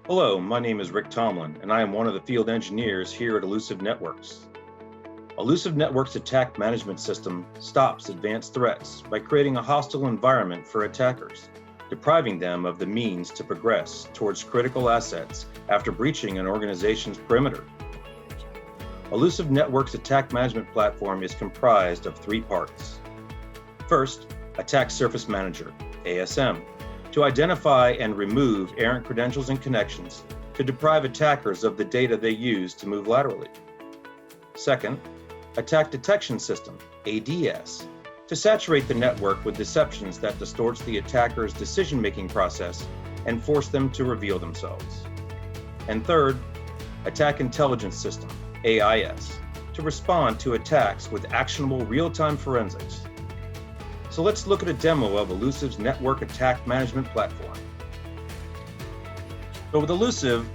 Hello, my name is Rick Tomlin, and I am one of the field engineers here at Illusive Networks. Illusive Networks' attack management system stops advanced threats by creating a hostile environment for attackers, depriving them of the means to progress towards critical assets after breaching an organization's perimeter. Illusive Networks' attack management platform is comprised of three parts. First, Attack Surface Manager, ASM, to identify and remove errant credentials and connections to deprive attackers of the data they use to move laterally. Second, Attack Detection System, ADS, to saturate the network with deceptions that distorts the attacker's decision-making process and force them to reveal themselves. And third, Attack Intelligence System, AIS, to respond to attacks with actionable real-time forensics. So let's look at a demo of Illusive's network attack management platform. So with Illusive,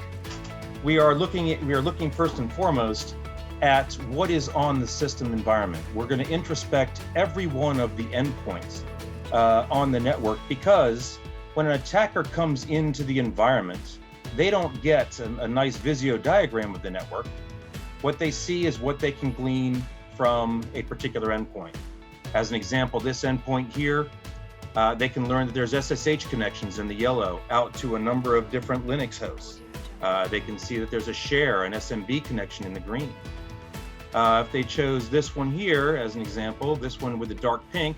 we are looking first and foremost at what is on the system environment. We're going to introspect every one of the endpoints on the network, because when an attacker comes into the environment, they don't get a nice Visio diagram of the network. What they see is what they can glean from a particular endpoint. As an example, this endpoint here, they can learn that there's SSH connections in the yellow out to a number of different Linux hosts. They can see that there's a share, an SMB connection in the green. If they chose this one here as an example, this one with the dark pink,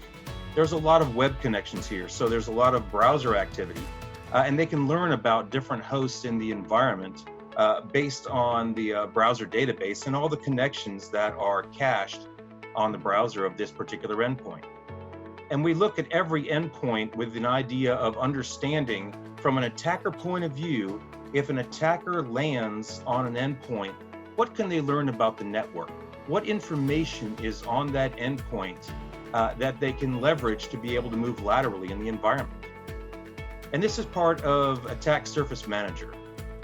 there's a lot of web connections here. So there's a lot of browser activity, and they can learn about different hosts in the environment based on the browser database and all the connections that are cached on the browser of this particular endpoint. And we look at every endpoint with an idea of understanding from an attacker point of view, if an attacker lands on an endpoint, what can they learn about the network? What information is on that endpoint that they can leverage to be able to move laterally in the environment? And this is part of Attack Surface Manager,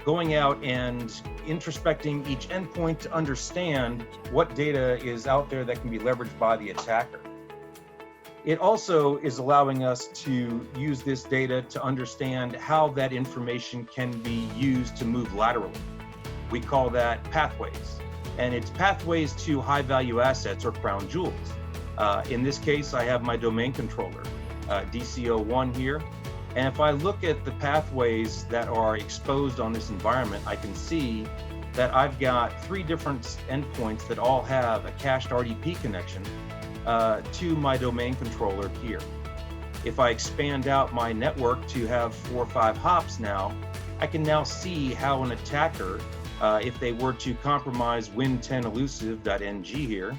going out and introspecting each endpoint to understand what data is out there that can be leveraged by the attacker. It also is allowing us to use this data to understand how that information can be used to move laterally. We call that pathways, and it's pathways to high-value assets or crown jewels. In this case, I have my domain controller, DCO1 here. And if I look at the pathways that are exposed on this environment, I can see that I've got three different endpoints that all have a cached RDP connection to my domain controller here. If I expand out my network to have 4 or 5 hops now, I can now see how an attacker, if they were to compromise win10elusive.ng here,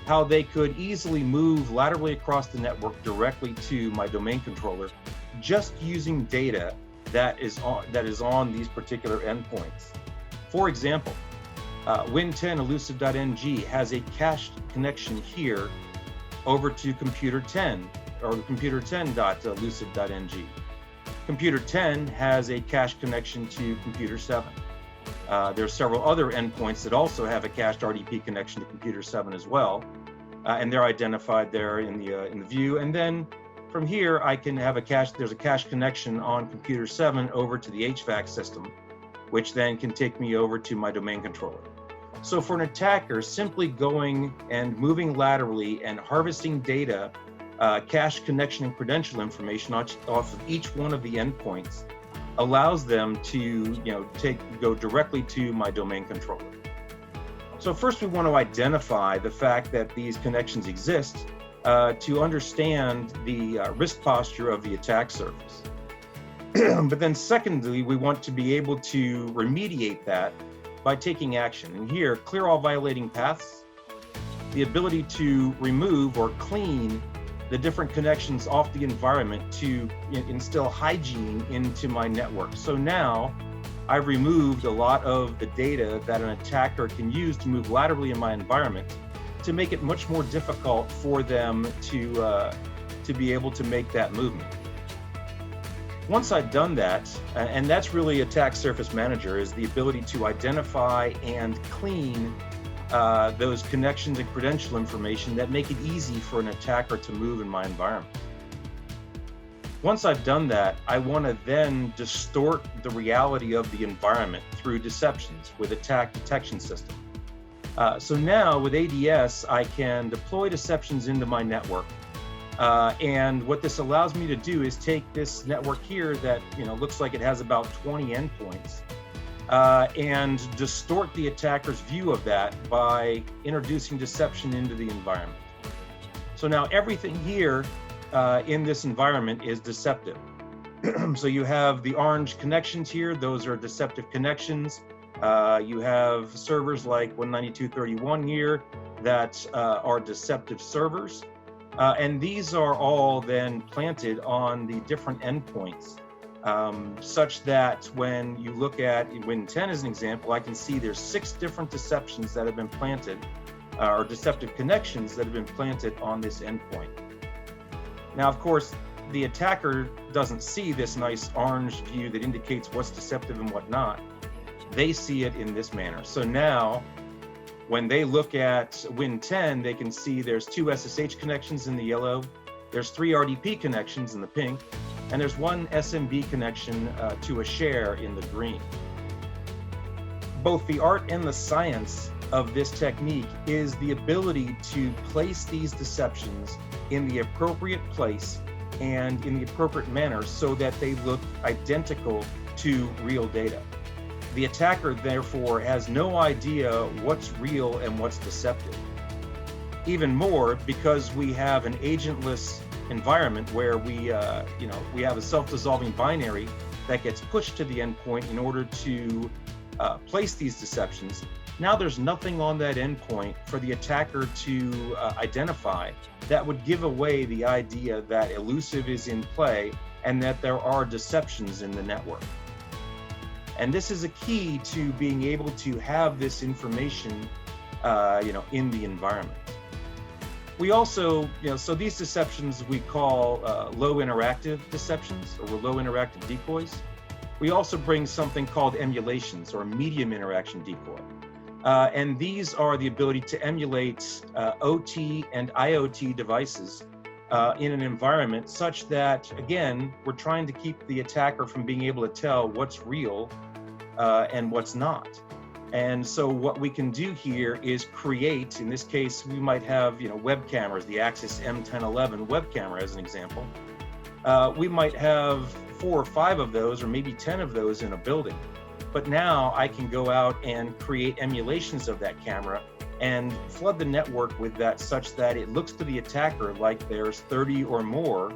how they could easily move laterally across the network directly to my domain controller, just using data that is on these particular endpoints. For example, win10elusive.ng has a cached connection here over to computer 10, or computer10.elusive.ng. Computer 10 has a cached connection to computer 7. There are several other endpoints that also have a cached RDP connection to computer 7 as well, and they're identified there in the view. And then from here, I can have there's a cache connection on computer 7 over to the HVAC system, which then can take me over to my domain controller. So for an attacker, simply going and moving laterally and harvesting data, cache connection and credential information off of each one of the endpoints allows them to go directly to my domain controller. So first we want to identify the fact that these connections exist to understand the risk posture of the attack surface. But then secondly, we want to be able to remediate that by taking action. And here, clear all violating paths, the ability to remove or clean the different connections off the environment to instill hygiene into my network. So now I've removed a lot of the data that an attacker can use to move laterally in my environment, to make it much more difficult for them to be able to make that movement. Once I've done that, and that's really Attack Surface Manager, is the ability to identify and clean those connections and credential information that make it easy for an attacker to move in my environment. Once I've done that, I want to then distort the reality of the environment through deceptions with attack detection system. So now with ADS, I can deploy deceptions into my network. And what this allows me to do is take this network here that looks like it has about 20 endpoints, and distort the attacker's view of that by introducing deception into the environment. So now everything here in this environment is deceptive. So you have the orange connections here; those are deceptive connections. You have servers like 192.31 here that are deceptive servers. And these are all then planted on the different endpoints, such that when you look at Win10 as an example, I can see there's 6 different deceptions that have been planted, or deceptive connections that have been planted on this endpoint. Now, of course, the attacker doesn't see this nice orange view that indicates what's deceptive and what not. They see it in this manner. So now, when they look at Win10, they can see there's 2 SSH connections in the yellow, there's 3 RDP connections in the pink, and there's 1 SMB connection to a share in the green. Both the art and the science of this technique is the ability to place these deceptions in the appropriate place and in the appropriate manner so that they look identical to real data. The attacker, therefore, has no idea what's real and what's deceptive. Even more, because we have an agentless environment where we have a self-dissolving binary that gets pushed to the endpoint in order to place these deceptions. Now there's nothing on that endpoint for the attacker to identify that would give away the idea that Illusive is in play and that there are deceptions in the network. And this is a key to being able to have this information, in the environment. We also, so these deceptions we call low interactive deceptions, or low interactive decoys. We also bring something called emulations, or medium interaction decoy. And these are the ability to emulate OT and IoT devices in an environment such that, again, we're trying to keep the attacker from being able to tell what's real and what's not. And so what we can do here is create, in this case, we might have web cameras, the Axis M1011 web camera as an example. We might have 4 or 5 of those, or maybe 10 of those in a building. But now I can go out and create emulations of that camera and flood the network with that such that it looks to the attacker like there's 30 or more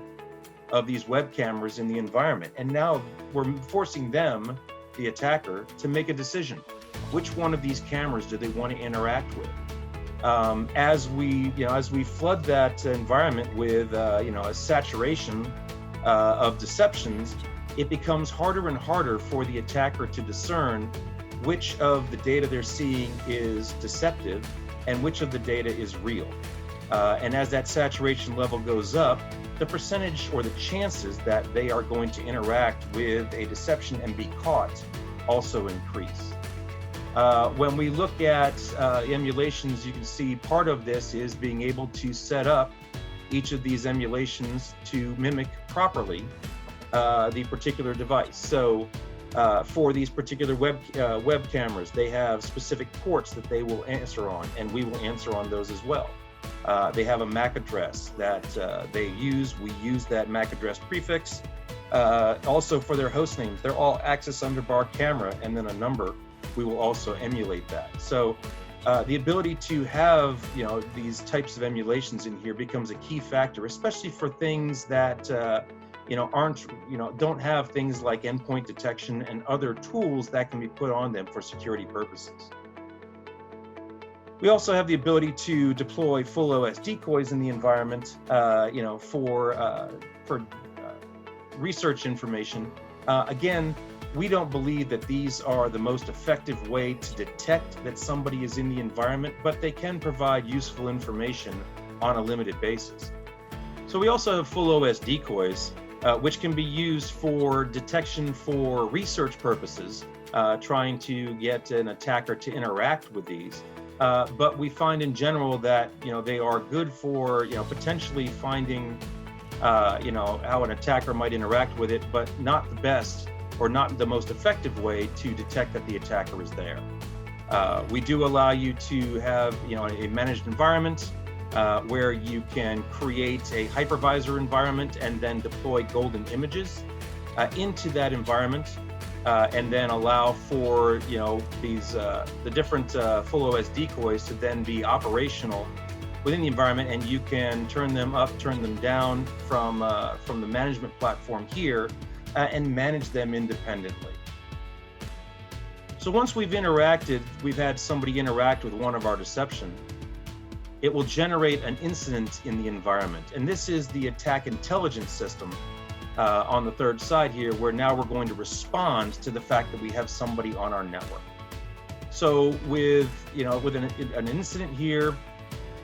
of these web cameras in the environment. And now we're forcing them, the attacker, to make a decision. Which one of these cameras do they want to interact with? As we flood that environment with a saturation of deceptions, it becomes harder and harder for the attacker to discern which of the data they're seeing is deceptive and which of the data is real. And as that saturation level goes up, the percentage or the chances that they are going to interact with a deception and be caught also increase. When we look at emulations, you can see part of this is being able to set up each of these emulations to mimic properly the particular device. So for these particular web cameras, they have specific ports that they will answer on, and we will answer on those as well. They have a MAC address that they use. We use that MAC address prefix. Also for their host names, they're all access underbar camera and then a number. We will also emulate that. So the ability to have these types of emulations in here becomes a key factor, especially for things that don't have things like endpoint detection and other tools that can be put on them for security purposes. We also have the ability to deploy full OS decoys in the environment, for research information. Again, we don't believe that these are the most effective way to detect that somebody is in the environment, but they can provide useful information on a limited basis. So we also have full OS decoys, which can be used for detection for research purposes, trying to get an attacker to interact with these. But we find in general that they are good for potentially finding how an attacker might interact with it, but not the best or not the most effective way to detect that the attacker is there. We do allow you to have, a managed environment where you can create a hypervisor environment and then deploy golden images into that environment, and then allow for, the different full OS decoys to then be operational within the environment, and you can turn them up, turn them down from the management platform here, and manage them independently. So once we've had somebody interact with one of our deception, it will generate an incident in the environment. And this is the attack intelligence system on the third side here, where now we're going to respond to the fact that we have somebody on our network. So with an incident here,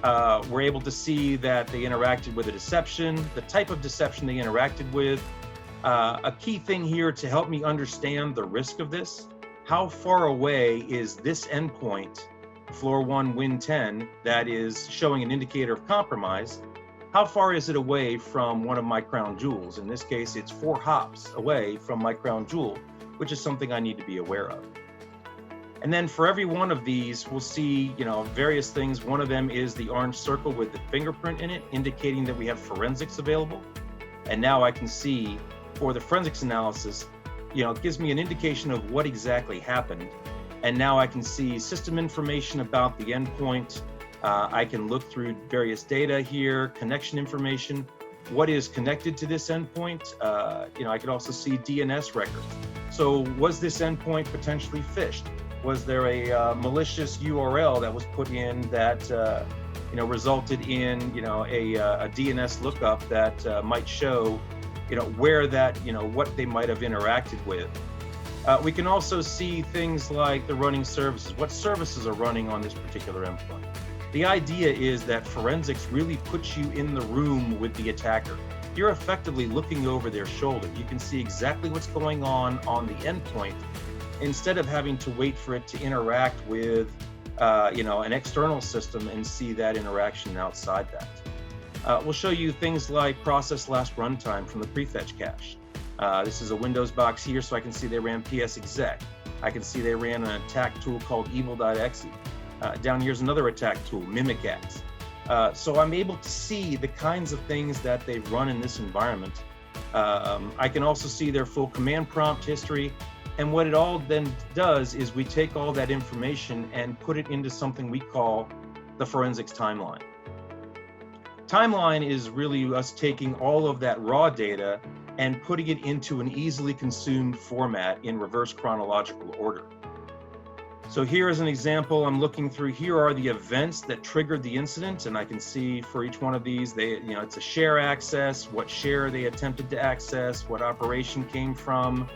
we're able to see that they interacted with a deception, the type of deception they interacted with. A key thing here to help me understand the risk of this: how far away is this endpoint, floor 1, win 10, that is showing an indicator of compromise? How far is it away from one of my crown jewels? In this case, it's 4 hops away from my crown jewel, which is something I need to be aware of. And then for every one of these, we'll see, various things. One of them is the orange circle with the fingerprint in it, indicating that we have forensics available. And now I can see, for the forensics analysis, it gives me an indication of what exactly happened. And now I can see system information about the endpoint. I can look through various data here, connection information, what is connected to this endpoint. I could also see DNS records. So was this endpoint potentially phished? Was there a malicious URL that was put in that resulted in a DNS lookup that might show where that what they might have interacted with? We can also see things like the running services. What services are running on this particular endpoint? The idea is that forensics really puts you in the room with the attacker. You're effectively looking over their shoulder. You can see exactly what's going on the endpoint, instead of having to wait for it to interact with an external system and see that interaction outside that. We'll show you things like process last runtime from the prefetch cache. This is a Windows box here, so I can see they ran ps-exec. I can see they ran an attack tool called evil.exe. Down here's another attack tool, mimicax. So I'm able to see the kinds of things that they've run in this environment. I can also see their full command prompt history. And what it all then does is we take all that information and put it into something we call the forensics timeline. Timeline is really us taking all of that raw data and putting it into an easily consumed format in reverse chronological order. So here is an example I'm looking through. Here are the events that triggered the incident, and I can see for each one of these, it's a share access, what share they attempted to access, what operation came from,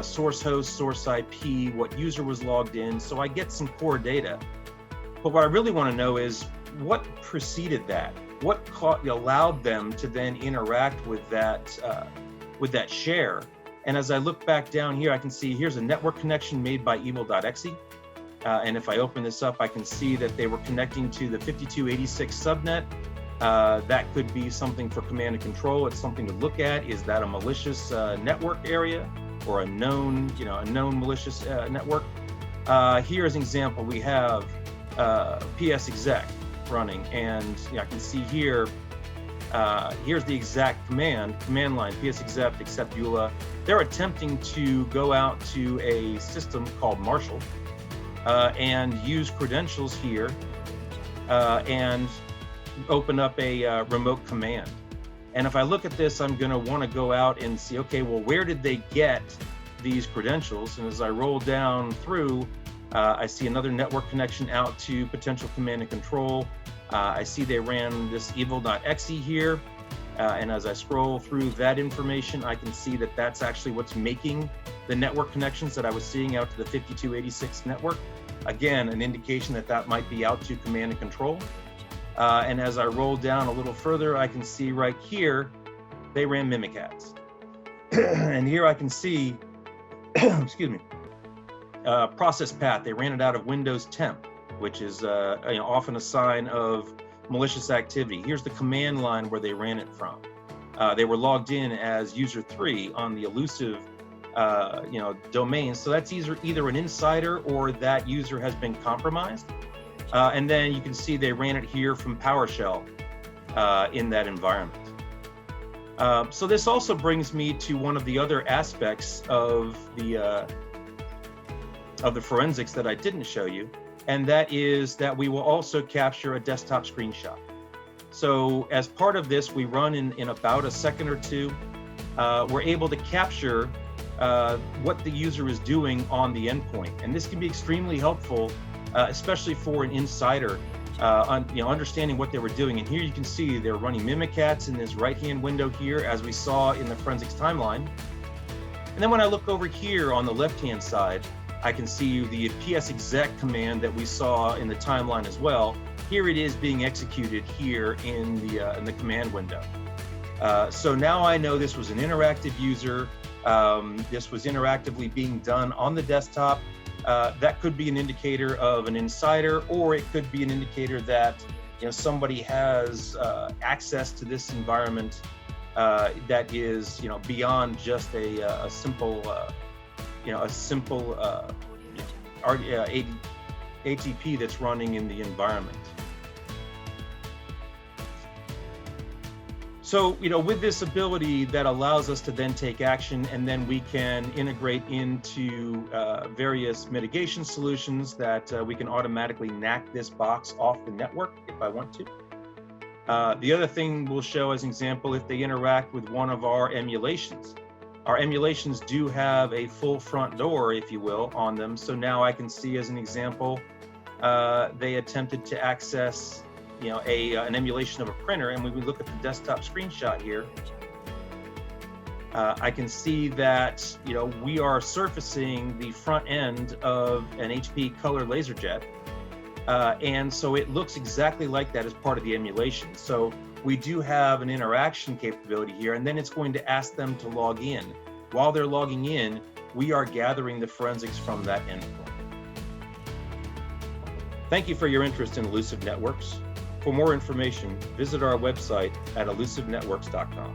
source host, source IP, what user was logged in. So I get some core data. But what I really want to know is what preceded that? What allowed them to then interact with that share? And as I look back down here, I can see here's a network connection made by evil.exe. And if I open this up, I can see that they were connecting to the 5286 subnet. That could be something for command and control. It's something to look at. Is that a malicious network area or a known malicious network? Here is an example. We have ps-exec running, and I can see here, here's the exact command line, ps-exec accept EULA. They're attempting to go out to a system called Marshall and use credentials here and open up a remote command. And if I look at this, I'm going to want to go out and see, okay, well, where did they get these credentials? And as I roll down through, I see another network connection out to potential command and control. I see they ran this evil.exe here. And as I scroll through that information, I can see that that's actually what's making the network connections that I was seeing out to the 5286 network. Again, an indication that that might be out to command and control. And as I roll down a little further, I can see right here, they ran mimicax. And here I can see, excuse me, process path. They ran it out of Windows temp, which is often a sign of malicious activity. Here's the command line where they ran it from. They were logged in as user 3 on the Illusive domain. So that's either an insider or that user has been compromised. And then you can see they ran it here from PowerShell in that environment. So this also brings me to one of the other aspects of the forensics that I didn't show you, and that is that we will also capture a desktop screenshot. So as part of this, we run in about a second or two. We're able to capture what the user is doing on the endpoint, and this can be extremely helpful, especially for an insider, understanding what they were doing. And here you can see they're running Mimikatz in this right-hand window here, as we saw in the forensics timeline. And then when I look over here on the left-hand side, I can see the psexec command that we saw in the timeline as well. Here it is being executed here in the command window. So now I know this was an interactive user. This was interactively being done on the desktop. That could be an indicator of an insider, or it could be an indicator that somebody has access to this environment that is beyond just a simple ATP that's running in the environment. So, with this ability that allows us to then take action, and then we can integrate into various mitigation solutions that we can automatically knock this box off the network if I want to. The other thing we'll show as an example, if they interact with one of our emulations. Our emulations do have a full front door, if you will, on them. So now I can see, as an example, they attempted to access an emulation of a printer. And when we look at the desktop screenshot here, I can see that we are surfacing the front end of an HP color laserjet, and so it looks exactly like that as part of the emulation. So we do have an interaction capability here, and then it's going to ask them to log in. While they're logging in, we are gathering the forensics from that endpoint. Thank you for your interest in Illusive Networks. For more information, visit our website at illusivenetworks.com.